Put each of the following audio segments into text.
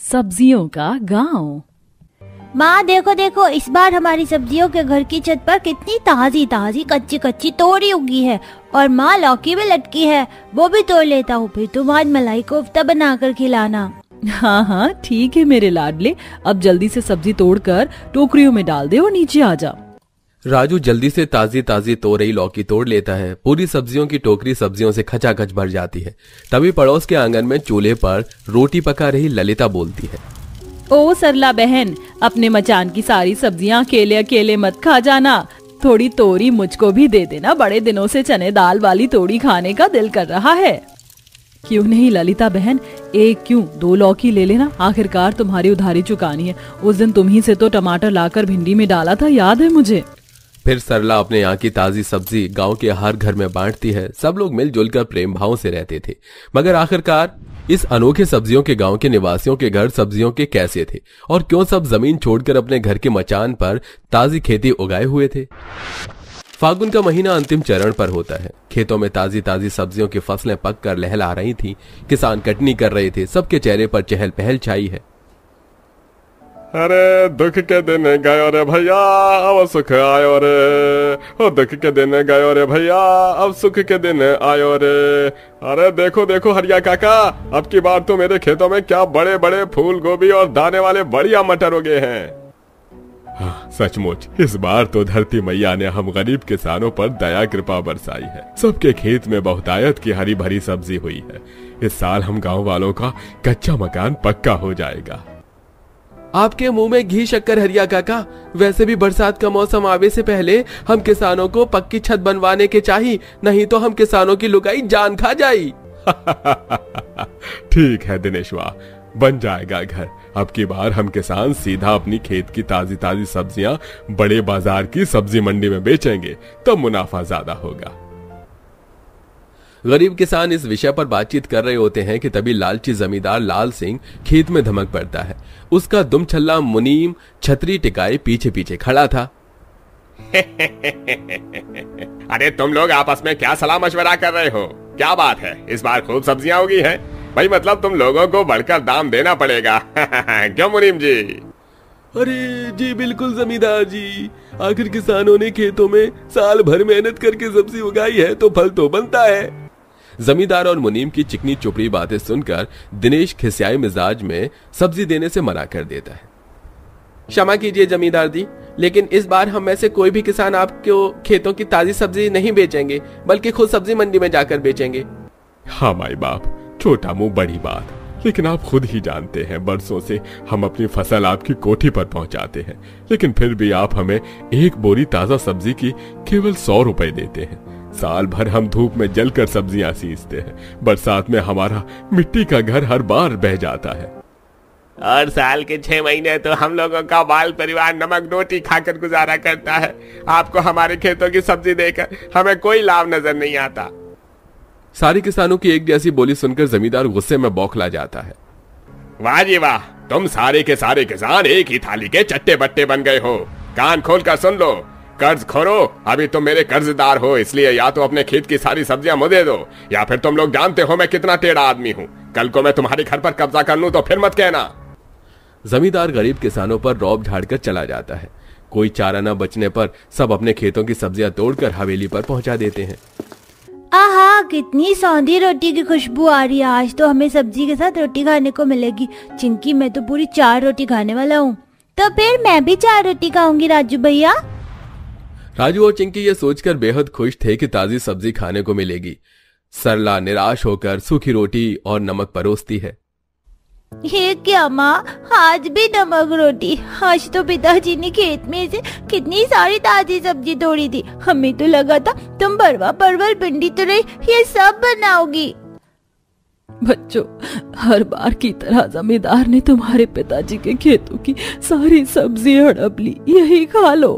सब्जियों का गांव। माँ देखो देखो, इस बार हमारी सब्जियों के घर की छत पर कितनी ताजी ताजी कच्ची कच्ची तोरी उगी है। और माँ लौकी भी लटकी है, वो भी तोड़ लेता हूँ, फिर तुम आज मलाई कोफ्ता बनाकर खिलाना। हाँ हाँ ठीक है मेरे लाडले, अब जल्दी से सब्जी तोड़कर टोकरियों में डाल दे और नीचे आ जा। राजू जल्दी से ताजी ताजी तोरई लौकी तोड़ लेता है। पूरी सब्जियों की टोकरी सब्जियों से खचाखच भर जाती है। तभी पड़ोस के आंगन में चूल्हे पर रोटी पका रही ललिता बोलती है, ओ सरला बहन, अपने मचान की सारी सब्जियां अकेले अकेले मत खा जाना, थोड़ी तोरी मुझको भी दे देना, बड़े दिनों से चने दाल वाली तोरी खाने का दिल कर रहा है। क्यों नहीं ललिता बहन, एक क्यों दो लौकी ले लेना, आखिरकार तुम्हारी उधारी चुकानी है। उस दिन तुम ही से तो टमाटर लाकर भिंडी में डाला था, याद है मुझे। फिर सरला अपने यहाँ की ताजी सब्जी गांव के हर घर में बांटती है। सब लोग मिलजुल कर प्रेम भाव से रहते थे। मगर आखिरकार इस अनोखे सब्जियों के गांव के निवासियों के घर सब्जियों के कैसे थे, और क्यों सब जमीन छोड़कर अपने घर के मचान पर ताजी खेती उगाए हुए थे। फागुन का महीना अंतिम चरण पर होता है। खेतों में ताजी ताजी सब्जियों की फसलें पककर लहला रही थी। किसान कटनी कर रहे थे। सबके चेहरे पर चहल पहल छाई है। अरे दुख के दिन गयो रे भैया, अब सुख आयो रे। ओ दुख के दिन गयो रे भैया, अब सुख के दिन आयो रे। अरे देखो देखो हरिया काका, अब की बार तो मेरे खेतों में क्या बड़े बड़े फूल गोभी और दाने वाले बढ़िया मटर उगे हैं। हाँ, सचमुच इस बार तो धरती मैया ने हम गरीब किसानों पर दया कृपा बरसाई है। सबके खेत में बहुतायत की हरी भरी सब्जी हुई है। इस साल हम गाँव वालों का कच्चा मकान पक्का हो जाएगा। आपके मुंह में घी शक्कर हरिया काका। वैसे भी बरसात का मौसम आवे से पहले हम किसानों को पक्की छत बनवाने के चाहिए, नहीं तो हम किसानों की लुगाई जान खा जाई। ठीक है दिनेशवा, बन जाएगा घर। अब की बार हम किसान सीधा अपनी खेत की ताजी ताजी सब्जियां बड़े बाजार की सब्जी मंडी में बेचेंगे, तो मुनाफा ज्यादा होगा। गरीब किसान इस विषय पर बातचीत कर रहे होते हैं कि तभी लालची जमींदार लाल सिंह खेत में धमक पड़ता है। उसका दुमछल्ला मुनीम छतरी टिकाए पीछे पीछे खड़ा था। अरे तुम लोग आपस में क्या सलाह मशवरा कर रहे हो? क्या बात है, इस बार खूब सब्जियां उगी हैं? भाई मतलब तुम लोगों को बढ़कर दाम देना पड़ेगा। क्यों मुनीम जी? अरे जी बिल्कुल जमींदार जी, आखिर किसानों ने खेतों में साल भर मेहनत करके सब्जी उगाई है, तो फल तो बनता है। जमींदार और मुनीम की चिकनी चुपड़ी बातें सुनकर दिनेश खिसियाई मिजाज में सब्जी देने से मना कर देता है। क्षमा कीजिए जमींदार जी, लेकिन इस बार हम में से कोई भी किसान आपको खेतों की ताजी सब्जी नहीं बेचेंगे, बल्कि खुद सब्जी मंडी में जाकर बेचेंगे। हाँ माई बाप, छोटा मुंह बड़ी बात। लेकिन आप खुद ही जानते हैं, बरसों से हम अपनी फसल आपकी कोठी पर पहुंचाते हैं, लेकिन फिर भी आप हमें एक बोरी ताजा सब्जी की केवल 100 रुपए देते हैं। साल भर हम धूप में जलकर सब्जियां सींचते हैं, बरसात में हमारा मिट्टी का घर हर बार बह जाता है, और साल के 6 महीने तो हम लोगों का बाल परिवार नमक रोटी खाकर गुजारा करता है। आपको हमारे खेतों की सब्जी देकर हमें कोई लाभ नजर नहीं आता। सारे किसानों की एक जैसी बोली सुनकर जमींदार गुस्से में बौखला जाता है। वाह जी वाह, तुम सारे के सारे किसान एक ही थाली के चट्टे बट्टे बन गए हो। कान खोल कर सुन लो, कर्ज खोरो। अभी तुम मेरे कर्जदार हो, इसलिए या तो अपने खेत की सारी सब्जियां मुझे दो, या फिर तुम लोग जानते हो मैं कितना टेढ़ा आदमी हूँ। कल को मैं तुम्हारे घर पर कब्जा कर लूं तो फिर मत कहना। जमींदार गरीब किसानों पर रौब झाड़कर चला जाता है। कोई चारा न बचने पर सब अपने खेतों की सब्जियां तोड़कर हवेली पर पहुंचा देते हैं। आहा, कितनी सौंधी रोटी की खुशबू आ रही है। आज तो हमें सब्जी के साथ रोटी खाने को मिलेगी। चिंकी, मैं तो पूरी 4 रोटी खाने वाला हूँ। तो फिर मैं भी 4 रोटी खाऊंगी राजू भैया। राजू और चिंकी ये सोचकर बेहद खुश थे कि ताजी सब्जी खाने को मिलेगी। सरला निराश होकर सूखी रोटी और नमक परोसती है। ये क्या माँ, आज भी नमक रोटी? आज तो पिताजी ने खेत में से कितनी सारी ताजी सब्जी तोड़ी थी। हमें तो लगा था तुम भरवा परवल भिंडी तुरई ये सब बनाओगी। बच्चों, हर बार की तरह जमींदार ने तुम्हारे पिताजी के खेतों की सारी सब्जी हड़प ली, यही खा लो।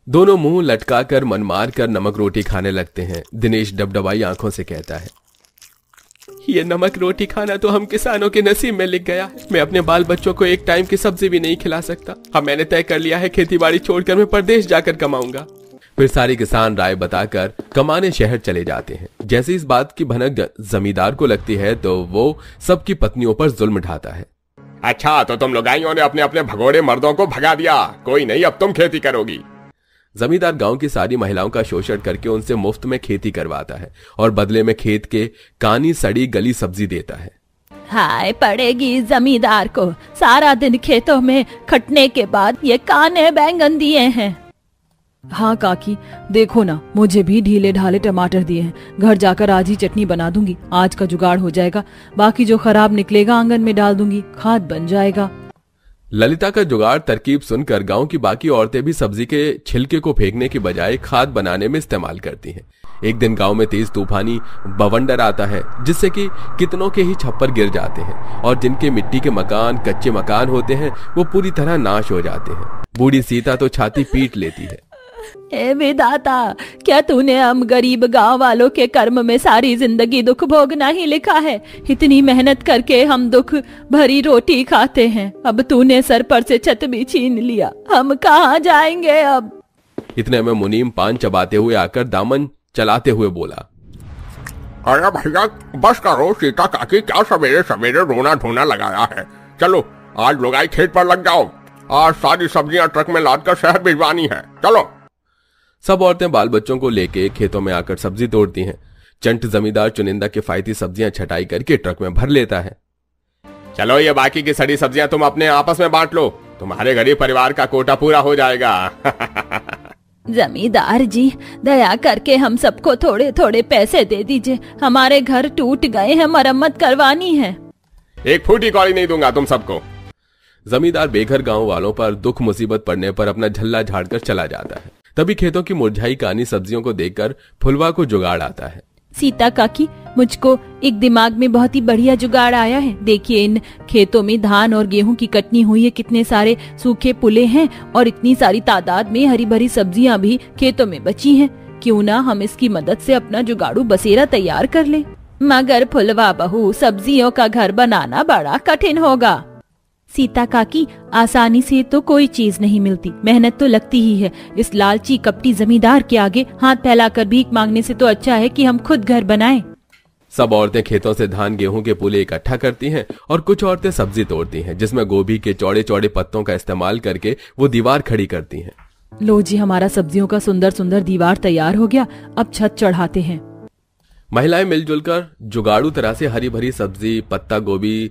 दोनों मुंह लटकाकर मन मार कर नमक रोटी खाने लगते हैं। दिनेश डबडबाई आंखों से कहता है, ये नमक रोटी खाना तो हम किसानों के नसीब में लिख गया है। मैं अपने बाल बच्चों को एक टाइम की सब्जी भी नहीं खिला सकता। अब मैंने तय कर लिया है, खेती बाड़ी छोड़कर मैं परदेश जाकर कमाऊंगा। फिर सारे किसान राय बताकर कमाने शहर चले जाते हैं। जैसे इस बात की भनक जमींदार को लगती है तो वो सबकी पत्नियों पर जुल्म ढाता है। अच्छा, तो तुम लुगाइयों ने अपने अपने भगोड़े मर्दों को भगा दिया। कोई नहीं, अब तुम खेती करोगी। जमींदार गांव की सारी महिलाओं का शोषण करके उनसे मुफ्त में खेती करवाता है और बदले में खेत के कानी सड़ी गली सब्जी देता है। हाय पड़ेगी जमींदार को, सारा दिन खेतों में खटने के बाद ये काने बैंगन दिए हैं। हाँ काकी, देखो ना, मुझे भी ढीले ढाले टमाटर दिए हैं। घर जाकर आज ही चटनी बना दूंगी, आज का जुगाड़ हो जाएगा। बाकी जो खराब निकलेगा आंगन में डाल दूंगी, खाद बन जाएगा। ललिता का जुगाड़ तरकीब सुनकर गांव की बाकी औरतें भी सब्जी के छिलके को फेंकने की बजाय खाद बनाने में इस्तेमाल करती हैं। एक दिन गांव में तेज तूफानी बवंडर आता है, जिससे कि कितनों के ही छप्पर गिर जाते हैं और जिनके मिट्टी के मकान, कच्चे मकान होते हैं, वो पूरी तरह नाश हो जाते हैं। बूढ़ी सीता तो छाती पीट लेती है। ए विधाता, क्या तूने हम गरीब गांव वालों के कर्म में सारी जिंदगी दुख भोगना ही लिखा है? इतनी मेहनत करके हम दुख भरी रोटी खाते हैं, अब तूने सर पर से छत भी छीन लिया, हम कहाँ जाएंगे अब? इतने में मुनीम पान चबाते हुए आकर दामन चलाते हुए बोला, अरे भैया बस करो, सीता काकी क्या सवेरे सवेरे रोना धोना लगाया है। चलो आज लुगाई खेत पर लग जाओ, आज सारी सब्जियां ट्रक में लादकर शहर भिजवानी है। चलो। सब औरतें बाल बच्चों को लेके खेतों में आकर सब्जी तोड़ती हैं। चंट जमींदार चुनिंदा किफायती सब्जियां छटाई करके ट्रक में भर लेता है। चलो ये बाकी की सड़ी सब्जियां तुम अपने आपस में बांट लो, तुम्हारे गरीब परिवार का कोटा पूरा हो जाएगा। जमींदार जी, दया करके हम सबको थोड़े थोड़े पैसे दे दीजिए, हमारे घर टूट गए हैं, मरम्मत करवानी है। एक फूटी कौड़ी नहीं दूंगा तुम सबको। जमींदार बेघर गांव वालों पर दुख मुसीबत पड़ने पर अपना झल्ला झाड़कर चला जाता है। तभी खेतों की मुरझाई कानी सब्जियों को देखकर फुलवा को जुगाड़ आता है। सीता काकी, मुझको एक दिमाग में बहुत ही बढ़िया जुगाड़ आया है। देखिए, इन खेतों में धान और गेहूं की कटनी हुई है, कितने सारे सूखे पुले हैं और इतनी सारी तादाद में हरी भरी सब्जियां भी खेतों में बची हैं। क्यों ना हम इसकी मदद से अपना जुगाड़ू बसेरा तैयार कर ले। मगर फुलवा बहू, सब्जियों का घर बनाना बड़ा कठिन होगा। सीता काकी, आसानी से तो कोई चीज नहीं मिलती, मेहनत तो लगती ही है। इस लालची कपटी जमींदार के आगे हाथ फैलाकर भीख मांगने से तो अच्छा है कि हम खुद घर बनाएं। सब औरतें खेतों से धान गेहूं के पुले इकट्ठा करती हैं और कुछ औरतें सब्जी तोड़ती हैं, जिसमें गोभी के चौड़े चौड़े पत्तों का इस्तेमाल करके वो दीवार खड़ी करती हैं। लो जी, हमारा सब्जियों का सुंदर सुंदर दीवार तैयार हो गया, अब छत चढ़ाते हैं। महिलाएं मिलजुल कर जुगाड़ू तरह से हरी भरी सब्जी, पत्ता गोभी,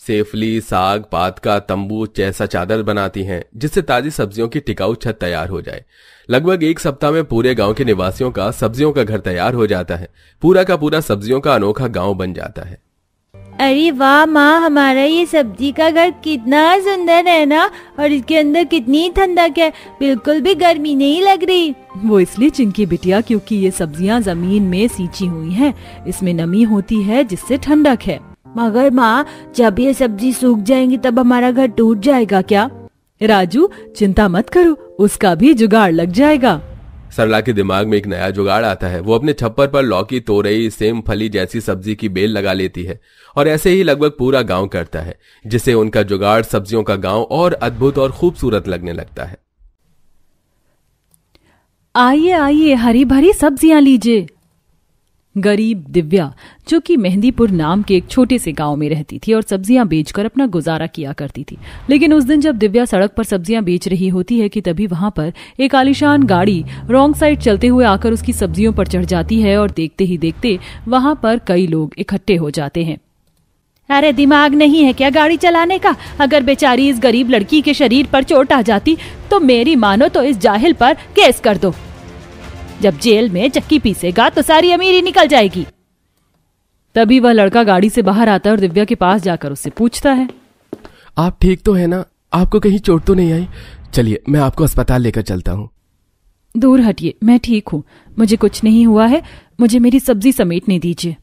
सेफली, साग पात का तंबू जैसा चादर बनाती हैं, जिससे ताजी सब्जियों की टिकाऊ छत तैयार हो जाए। लगभग एक सप्ताह में पूरे गांव के निवासियों का सब्जियों का घर तैयार हो जाता है। पूरा का पूरा सब्जियों का अनोखा गांव बन जाता है। अरे वाह माँ, हमारा ये सब्जी का घर कितना सुंदर है ना, और इसके अंदर कितनी ठंडक है, बिल्कुल भी गर्मी नहीं लग रही। वो इसलिए चिंकी बिटिया, क्योंकि ये सब्जियां जमीन में सींची हुई हैं, इसमें नमी होती है जिससे ठंडक है। मगर माँ, जब ये सब्जी सूख जाएंगी तब हमारा घर टूट जाएगा क्या? राजू, चिंता मत करो, उसका भी जुगाड़ लग जाएगा। सरला के दिमाग में एक नया जुगाड़ आता है। वो अपने छप्पर पर लौकी, तोरई, सेम फली जैसी सब्जी की बेल लगा लेती है और ऐसे ही लगभग पूरा गांव करता है, जिससे उनका जुगाड़ सब्जियों का गांव और अद्भुत और खूबसूरत लगने लगता है। आइए आइए, हरी भरी सब्जियां लीजिए। गरीब दिव्या, जो कि मेहंदीपुर नाम के एक छोटे से गांव में रहती थी और सब्जियां बेचकर अपना गुजारा किया करती थी। लेकिन उस दिन जब दिव्या सड़क पर सब्जियां बेच रही होती है कि तभी वहां पर एक आलीशान गाड़ी रॉन्ग साइड चलते हुए आकर उसकी सब्जियों पर चढ़ जाती है और देखते ही देखते वहां पर कई लोग इकट्ठे हो जाते हैं। अरे दिमाग नहीं है क्या गाड़ी चलाने का? अगर बेचारी इस गरीब लड़की के शरीर पर चोट आ जाती तो मेरी मानो तो इस जाहिल पर केस कर दो। जब जेल में चक्की पीसेगा तो सारी अमीरी निकल जाएगी। तभी वह लड़का गाड़ी से बाहर आता है और दिव्या के पास जाकर उससे पूछता है, आप ठीक तो है ना? आपको कहीं चोट तो नहीं आई? चलिए मैं आपको अस्पताल लेकर चलता हूँ। दूर हटिए, मैं ठीक हूँ, मुझे कुछ नहीं हुआ है, मुझे मेरी सब्जी समेटने दीजिए।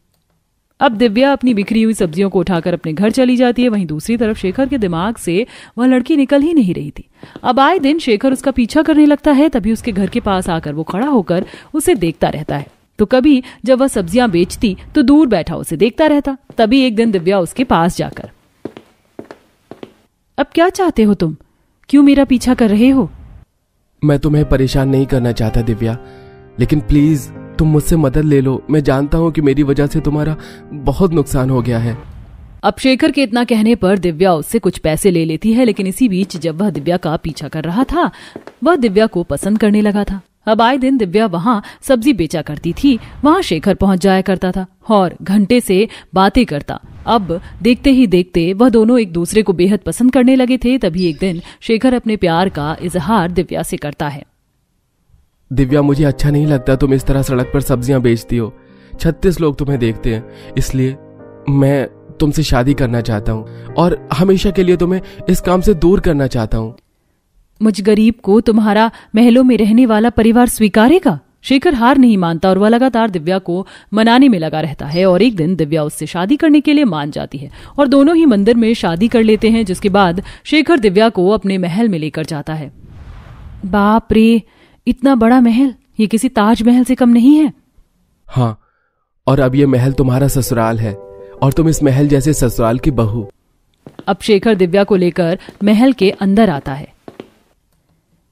अब दिव्या अपनी बिखरी हुई सब्जियों को उठाकर अपने घर चली जाती है। वहीं दूसरी तरफ शेखर के दिमाग से वह लड़की निकल ही नहीं रही थी। अब आए दिन शेखर उसका पीछा करने लगता है। तभी उसके घर के पास आकर वो खड़ा होकर उसे देखता रहता है। तो कभी जब वह सब्जियां बेचती तो दूर बैठा उसे देखता रहता। तभी एक दिन दिव्या उसके पास जाकर, अब क्या चाहते हो तुम? क्यों मेरा पीछा कर रहे हो? मैं तुम्हें परेशान नहीं करना चाहता दिव्या, लेकिन प्लीज तुम मुझसे मदद ले लो। मैं जानता हूं कि मेरी वजह से तुम्हारा बहुत नुकसान हो गया है। अब शेखर के इतना कहने पर दिव्या उससे कुछ पैसे ले लेती है, लेकिन इसी बीच जब वह दिव्या का पीछा कर रहा था वह दिव्या को पसंद करने लगा था। अब आए दिन दिव्या वहां सब्जी बेचा करती थी, वहां शेखर पहुंच जाया करता था और घंटे से बातें करता। अब देखते ही देखते वह दोनों एक दूसरे को बेहद पसंद करने लगे थे। तभी एक दिन शेखर अपने प्यार का इजहार दिव्या से करता है। दिव्या, मुझे अच्छा नहीं लगता तुम इस तरह सड़क पर सब्जियां बेचती हो। 36 लोग तुम्हें देखते हैं, इसलिए मैं तुमसे शादी करना चाहता हूँ और हमेशा के लिए तुम्हें इस काम से दूर करना चाहता हूँ। मुझ गरीब को तुम्हारा महलों में रहने वाला परिवार स्वीकारेगा? शेखर हार नहीं मानता और वह लगातार दिव्या को मनाने में लगा रहता है और एक दिन दिव्या उससे शादी करने के लिए मान जाती है और दोनों ही मंदिर में शादी कर लेते हैं, जिसके बाद शेखर दिव्या को अपने महल में लेकर जाता है। बाप रे, इतना बड़ा महल, ये किसी ताजमहल से कम नहीं है। हाँ, और अब ये महल तुम्हारा ससुराल है और तुम इस महल जैसे ससुराल की बहू। अब शेखर दिव्या को लेकर महल के अंदर आता है।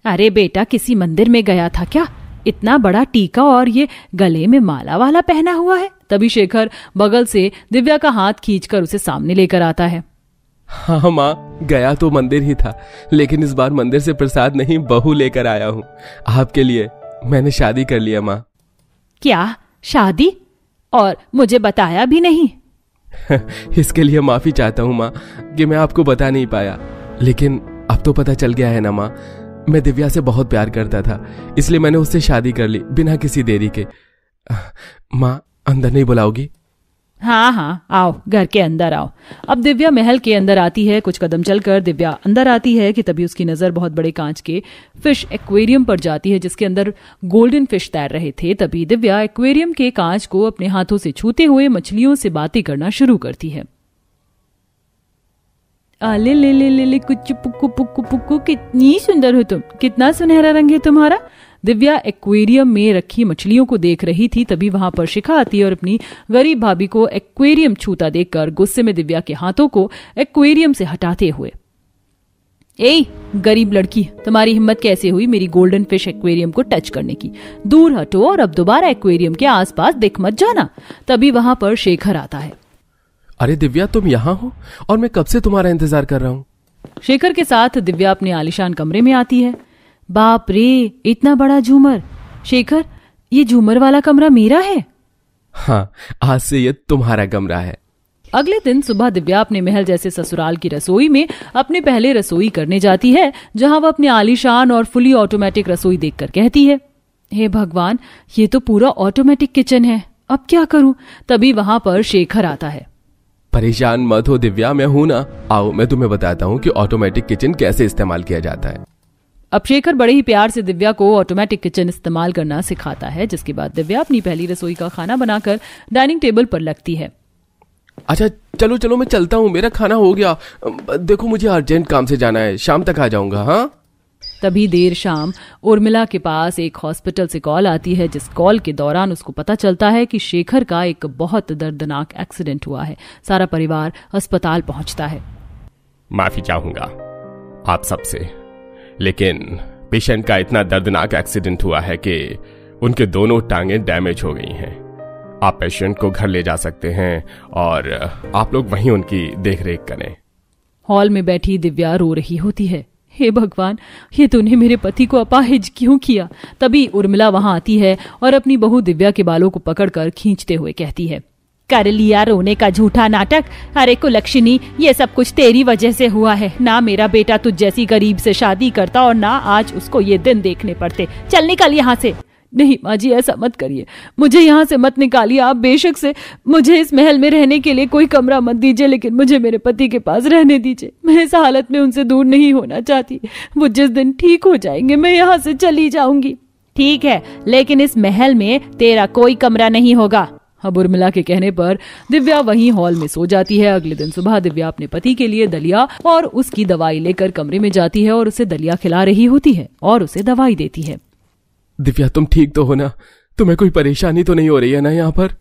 अरे बेटा, किसी मंदिर में गया था क्या? इतना बड़ा टीका और ये गले में माला वाला पहना हुआ है। तभी शेखर बगल से दिव्या का हाथ खींचकर उसे सामने लेकर आता है। हाँ माँ, गया तो मंदिर ही था, लेकिन इस बार मंदिर से प्रसाद नहीं बहू लेकर आया हूँ आपके लिए। मैंने शादी कर लिया माँ। क्या शादी? और मुझे बताया भी नहीं? इसके लिए माफी चाहता हूँ माँ कि मैं आपको बता नहीं पाया, लेकिन अब तो पता चल गया है ना माँ। मैं दिव्या से बहुत प्यार करता था, इसलिए मैंने उससे शादी कर ली बिना किसी देरी के। माँ, अंदर नहीं बुलाओगी? हाँ हाँ, आओ, घर के अंदर आओ। अब दिव्या महल के अंदर आती है। कुछ कदम चलकर दिव्या अंदर आती है कि तभी उसकी नजर बहुत बड़े कांच के फिश एक्वेरियम पर जाती है, जिसके अंदर गोल्डन फिश तैर रहे थे। तभी दिव्या एक्वेरियम के कांच को अपने हाथों से छूते हुए मछलियों से बातें करना शुरू करती है। आले ले ले ले ले कुछ पुक्कू पुक्कू पुक्कू, कितनी सुंदर हो तुम, कितना सुनहरा रंग है तुम्हारा। दिव्या एक्वेरियम में रखी मछलियों को देख रही थी, तभी वहां पर शिखा आती है और अपनी गरीब भाभी को एक्वेरियम छूता देखकर गुस्से में दिव्या के हाथों को एक्वेरियम से हटाते हुए, ए गरीब लड़की, तुम्हारी हिम्मत कैसे हुई मेरी गोल्डन फिश एक्वेरियम को टच करने की? दूर हटो और अब दोबारा एक्वेरियम के आसपास दिख मत जाना। तभी वहां पर शेखर आता है। अरे दिव्या, तुम यहाँ हो और मैं कब से तुम्हारा इंतजार कर रहा हूँ। शेखर के साथ दिव्या अपने आलीशान कमरे में आती है। बाप रे, इतना बड़ा झूमर। शेखर, ये झूमर वाला कमरा मेरा है? हाँ, आज से ये तुम्हारा कमरा है। अगले दिन सुबह दिव्या अपने महल जैसे ससुराल की रसोई में अपने पहले रसोई करने जाती है, जहां वह अपने आलीशान और फुली ऑटोमेटिक रसोई देखकर कहती है, हे भगवान, ये तो पूरा ऑटोमेटिक किचन है, अब क्या करूं? तभी वहां पर शेखर आता है। परेशान मत हो दिव्या, मैं हूं ना। आओ, मैं तुम्हें बताता हूँ कि ऑटोमेटिक किचन कैसे इस्तेमाल किया जाता है। अब शेखर बड़े ही प्यार से दिव्या को ऑटोमेटिक किचन इस्तेमाल करना सिखाता है, जिसके बाद दिव्या अपनी पहली रसोई का खाना बनाकर डाइनिंग टेबल पर लगती है। अच्छा चलो चलो, मैं चलता हूँ, मेरा खाना हो गया। देखो, मुझे अर्जेंट काम से जाना है, शाम तक आ जाऊंगा। हाँ। तभी देर शाम उर्मिला के पास एक हॉस्पिटल से कॉल आती है, जिस कॉल के दौरान उसको पता चलता है कि शेखर का एक बहुत दर्दनाक एक्सीडेंट हुआ है। सारा परिवार अस्पताल पहुंचता है। माफी चाहूंगा आप सबसे, लेकिन पेशेंट का इतना दर्दनाक एक्सीडेंट हुआ है कि उनके दोनों टांगें डैमेज हो गई हैं। आप पेशेंट को घर ले जा सकते हैं और आप लोग वहीं उनकी देखरेख करें। हॉल में बैठी दिव्या रो रही होती है। हे भगवान, ये तूने मेरे पति को अपाहिज क्यों किया? तभी उर्मिला वहां आती है और अपनी बहू दिव्या के बालों को पकड़कर खींचते हुए कहती है, कर लिया रोने का झूठा नाटक। अरे कुलक्षणी, ये सब कुछ तेरी वजह से हुआ है। ना मेरा बेटा तुझ जैसी गरीब से शादी करता और ना आज उसको ये दिन देखने पड़ते। चल निकल यहाँ से। नहीं माँ जी, ऐसा मत करिए, मुझे यहाँ से मत निकालिए। आप बेशक से मुझे इस महल में रहने के लिए कोई कमरा मत दीजिए, लेकिन मुझे मेरे पति के पास रहने दीजिए। मैं इस हालत में उनसे दूर नहीं होना चाहती। वो जिस दिन ठीक हो जाएंगे मैं यहाँ से चली जाऊंगी। ठीक है, लेकिन इस महल में तेरा कोई कमरा नहीं होगा। अब उर्मिला के कहने पर दिव्या वहीं हॉल में सो जाती है। अगले दिन सुबह दिव्या अपने पति के लिए दलिया और उसकी दवाई लेकर कमरे में जाती है और उसे दलिया खिला रही होती है और उसे दवाई देती है। दिव्या, तुम ठीक तो हो ना? तुम्हें कोई परेशानी तो नहीं हो रही है ना यहाँ पर?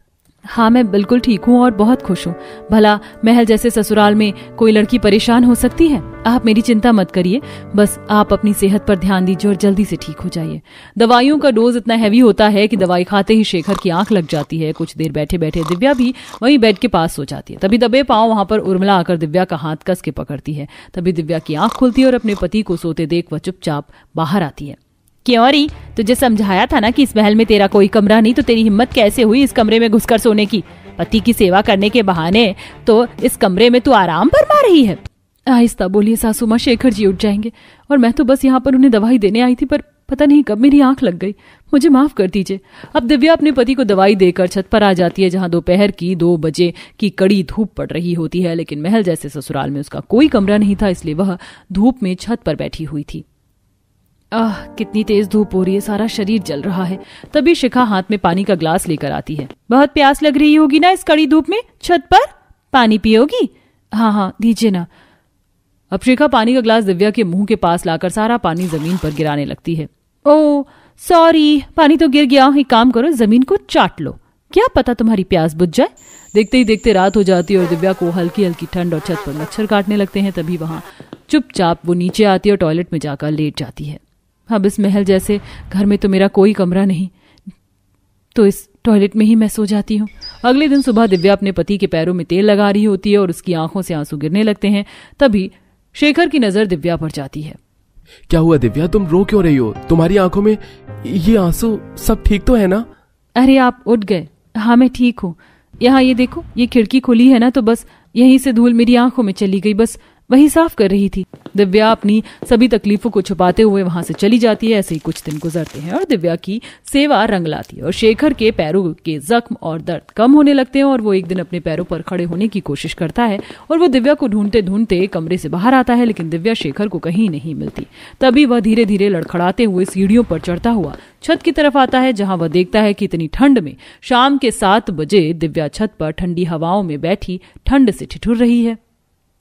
हाँ, मैं बिल्कुल ठीक हूँ और बहुत खुश हूँ। भला महल जैसे ससुराल में कोई लड़की परेशान हो सकती है? आप मेरी चिंता मत करिए, बस आप अपनी सेहत पर ध्यान दीजिए और जल्दी से ठीक हो जाइए। दवाइयों का डोज इतना हैवी होता है कि दवाई खाते ही शेखर की आंख लग जाती है। कुछ देर बैठे बैठे दिव्या भी वहीं बेड के पास सो जाती है। तभी दबे पांव वहां पर उर्मिला आकर दिव्या का हाथ कस के पकड़ती है। तभी दिव्या की आंख खुलती है और अपने पति को सोते देख वह चुपचाप बाहर आती है। क्यों री, तुझे समझाया था ना कि इस महल में तेरा कोई कमरा नहीं, तो तेरी हिम्मत कैसे हुई इस कमरे में घुसकर सोने की? पति की सेवा करने के बहाने तो इस कमरे में तू आराम फरमा रही है। आहिस्ता बोलिए सासू माँ, शेखर जी उठ जाएंगे और मैं तो बस यहाँ पर उन्हें दवाई देने आई थी, पर पता नहीं कब मेरी आंख लग गई। मुझे माफ कर दीजिए। अब दिव्या अपने पति को दवाई देकर छत पर आ जाती है, जहां दोपहर की 2 बजे की कड़ी धूप पड़ रही होती है। लेकिन महल जैसे ससुराल में उसका कोई कमरा नहीं था, इसलिए वह धूप में छत पर बैठी हुई थी। कितनी तेज धूप हो रही है, सारा शरीर जल रहा है। तभी शिखा हाथ में पानी का ग्लास लेकर आती है। बहुत प्यास लग रही होगी ना इस कड़ी धूप में छत पर, पानी पियोगी? हाँ दीजिए ना। अब शिखा पानी का ग्लास दिव्या के मुंह के पास लाकर सारा पानी जमीन पर गिराने लगती है। ओह सॉरी, पानी तो गिर गया। एक काम करो, जमीन को चाट लो, क्या पता तुम्हारी प्यास बुझ जाए। देखते ही देखते रात हो जाती है और दिव्या को हल्की हल्की ठंड और छत पर मच्छर काटने लगते हैं। तभी वहां चुपचाप वो नीचे आती है और टॉयलेट में जाकर लेट जाती है। अब इस महल जैसे घर में तो मेरा कोई कमरा नहीं, तो इस टॉयलेट में ही मैं सो जाती हूँ। अगले दिन सुबह दिव्या अपने पति के पैरों में तेल लगा रही होती है और उसकी आंखों से आंसू गिरने लगते हैं। तभी शेखर की नजर दिव्या पर जाती है। क्या हुआ दिव्या, तुम रो क्यों रही हो? तुम्हारी आंखों में ये आंसू, सब ठीक तो है ना? अरे आप उठ गए। हाँ मैं ठीक हूँ। यहाँ ये देखो, ये खिड़की खुली है ना, तो बस यहीं से धूल मेरी आंखों में चली गई, बस वही साफ कर रही थी। दिव्या अपनी सभी तकलीफों को छुपाते हुए वहां से चली जाती है। ऐसे ही कुछ दिन गुजरते हैं और दिव्या की सेवा रंग लाती है और शेखर के पैरों के जख्म और दर्द कम होने लगते हैं और वो एक दिन अपने पैरों पर खड़े होने की कोशिश करता है और वो दिव्या को ढूंढते ढूंढते कमरे से बाहर आता है, लेकिन दिव्या शेखर को कहीं नहीं मिलती। तभी वह धीरे धीरे लड़खड़ाते हुए सीढ़ियों पर चढ़ता हुआ छत की तरफ आता है, जहां वह देखता है कि इतनी ठंड में शाम के 7 बजे दिव्या छत पर ठंडी हवाओं में बैठी ठंड से ठिठुर रही है।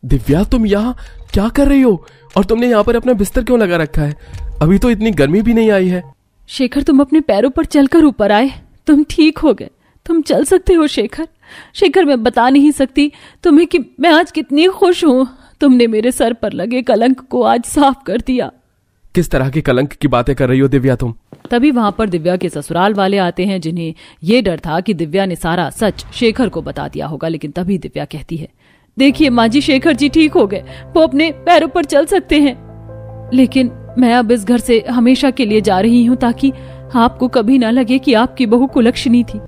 दिव्या, तुम यहाँ क्या कर रही हो? और तुमने यहाँ पर अपना बिस्तर क्यों लगा रखा है? अभी तो इतनी गर्मी भी नहीं आई है। शेखर, तुम अपने पैरों पर चलकर ऊपर आए, तुम ठीक हो गए, तुम चल सकते हो। शेखर, शेखर, मैं बता नहीं सकती तुम्हें कि मैं आज कितनी खुश हूँ। तुमने मेरे सर पर लगे कलंक को आज साफ कर दिया। किस तरह के कलंक की बातें कर रही हो दिव्या तुम? तभी वहां पर दिव्या के ससुराल वाले आते हैं, जिन्हें ये डर था कि दिव्या ने सारा सच शेखर को बता दिया होगा। लेकिन तभी दिव्या कहती है, देखिए माँ जी, शेखर जी ठीक हो गए, वो अपने पैरों पर चल सकते हैं। लेकिन मैं अब इस घर से हमेशा के लिए जा रही हूँ, ताकि आपको कभी ना लगे कि आपकी बहू कुलक्षणी थी।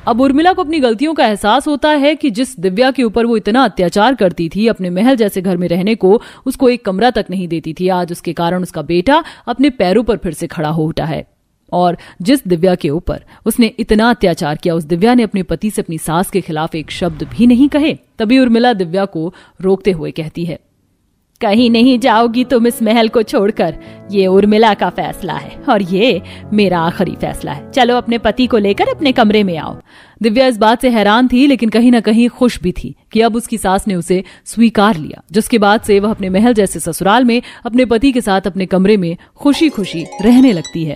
अब उर्मिला को अपनी गलतियों का एहसास होता है कि जिस दिव्या के ऊपर वो इतना अत्याचार करती थी, अपने महल जैसे घर में रहने को उसको एक कमरा तक नहीं देती थी, आज उसके कारण उसका बेटा अपने पैरों पर फिर से खड़ा हो उठा है। और जिस दिव्या के ऊपर उसने इतना अत्याचार किया, उस दिव्या ने अपने पति से अपनी सास के खिलाफ एक शब्द भी नहीं कहे। तभी उर्मिला दिव्या को रोकते हुए कहती है, कहीं नहीं जाओगी तुम इस महल को छोड़कर। ये उर्मिला का फैसला है और ये मेरा आखिरी फैसला है। चलो अपने पति को लेकर अपने कमरे में आओ। दिव्या इस बात से हैरान थी, लेकिन कहीं ना कहीं खुश भी थी कि अब उसकी सास ने उसे स्वीकार लिया, जिसके बाद से वह अपने महल जैसे ससुराल में अपने पति के साथ अपने कमरे में खुशी खुशी रहने लगती है।